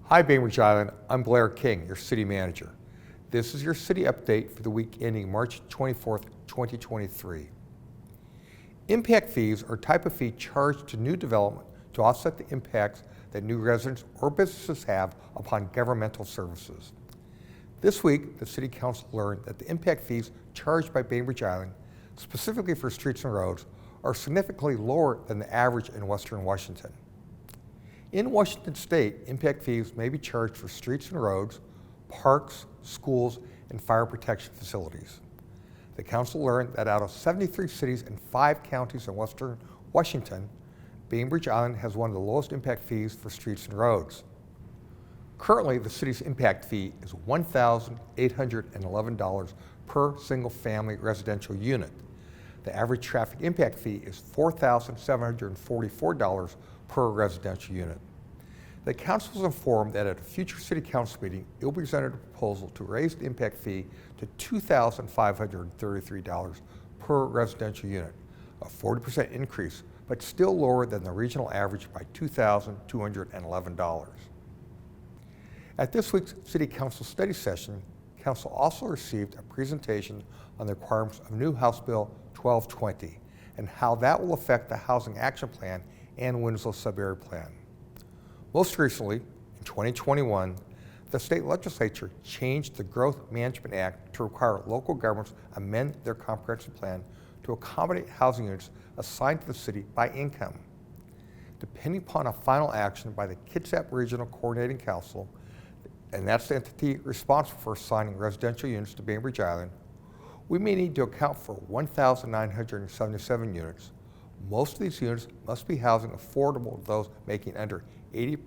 Hi Bainbridge Island, I'm Blair King, your city manager. This is your city update for the week ending March 24th, 2023. Impact fees are a type of fee charged to new development to offset the impacts that new residents or businesses have upon governmental services. This week, the City Council learned that the impact fees charged by Bainbridge Island, specifically for streets and roads, are significantly lower than the average in Western Washington. In Washington State, impact fees may be charged for streets and roads, parks, schools, and fire protection facilities. The council learned that out of 73 cities and 5 counties in Western Washington, Bainbridge Island has one of the lowest impact fees for streets and roads. Currently, the city's impact fee is $1,811 per single-family residential unit. The average traffic impact fee is $4,744 per residential unit. The council was informed that at a future city council meeting, it will be presented a proposal to raise the impact fee to $2,533 per residential unit, a 40% increase, but still lower than the regional average by $2,211. At this week's City Council study session, Council also received a presentation on the requirements of new House Bill 1220 and how that will affect the Housing Action Plan and Winslow Subarea Plan. Most recently, in 2021, the state legislature changed the Growth Management Act to require local governments amend their comprehensive plan to accommodate housing units assigned to the city by income. Depending upon a final action by the Kitsap Regional Coordinating Council, and that's the entity responsible for assigning residential units to Bainbridge Island, we may need to account for 1,977 units. Most of these units must be housing affordable to those making under 80%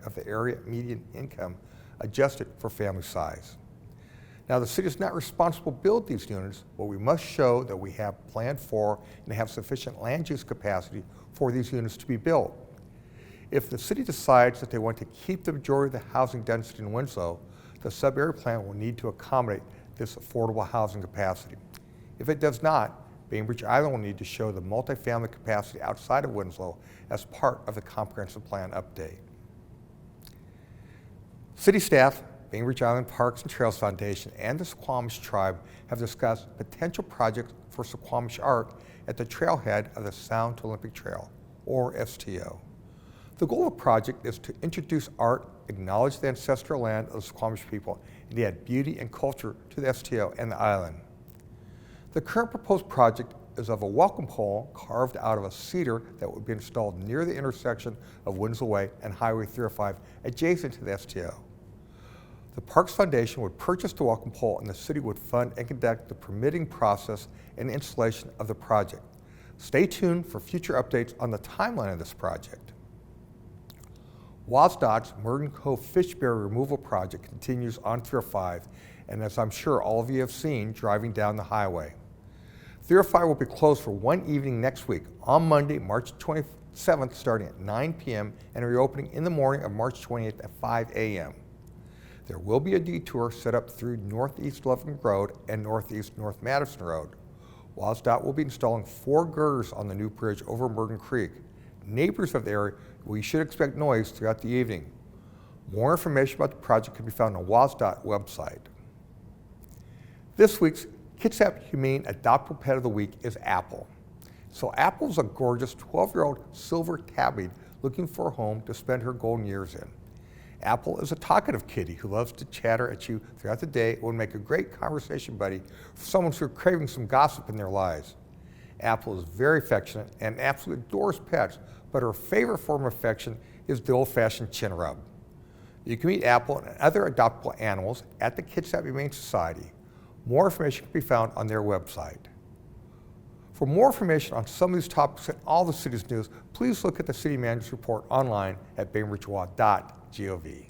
of the area median income adjusted for family size. Now, the city is not responsible to build these units, but we must show that we have planned for and have sufficient land use capacity for these units to be built. If the city decides that they want to keep the majority of the housing density in Winslow, the sub-area plan will need to accommodate this affordable housing capacity. If it does not, Bainbridge Island will need to show the multifamily capacity outside of Winslow as part of the comprehensive plan update. City staff, Bainbridge Island Parks and Trails Foundation, and the Suquamish Tribe have discussed potential projects for Suquamish art at the trailhead of the Sound to Olympic Trail, or STO. The goal of the project is to introduce art, acknowledge the ancestral land of the Suquamish people, and to add beauty and culture to the STO and the island. The current proposed project is of a welcome pole carved out of a cedar that would be installed near the intersection of Winslow Way and Highway 305 adjacent to the STO. The Parks Foundation would purchase the welcome pole and the city would fund and conduct the permitting process and installation of the project. Stay tuned for future updates on the timeline of this project. WSDOT's Murden Cove Fish Barrier Removal Project continues on 305, and as I'm sure all of you have seen driving down the highway. 305 will be closed for one evening next week on Monday, March 27th, starting at 9 p.m. and reopening in the morning of March 28th at 5 a.m. There will be a detour set up through Northeast Loveland Road and Northeast North Madison Road. WSDOT will be installing 4 girders on the new bridge over Murden Creek. Neighbors of the area, we should expect noise throughout the evening. More information about the project can be found on the WSDOT website. This week's Kitsap Humane Adoptable Pet of the Week is Apple. So Apple is a gorgeous 12-year-old silver tabby looking for a home to spend her golden years in. Apple is a talkative kitty who loves to chatter at you throughout the day and would make a great conversation buddy for someone who's craving some gossip in their lives. Apple is very affectionate and absolutely adores pets, but her favorite form of affection is the old-fashioned chin rub. You can meet Apple and other adoptable animals at the Kitsap Humane Society. More information can be found on their website. For more information on some of these topics and all the city's news, please look at the City Manager's Report online at bainbridgewa.gov.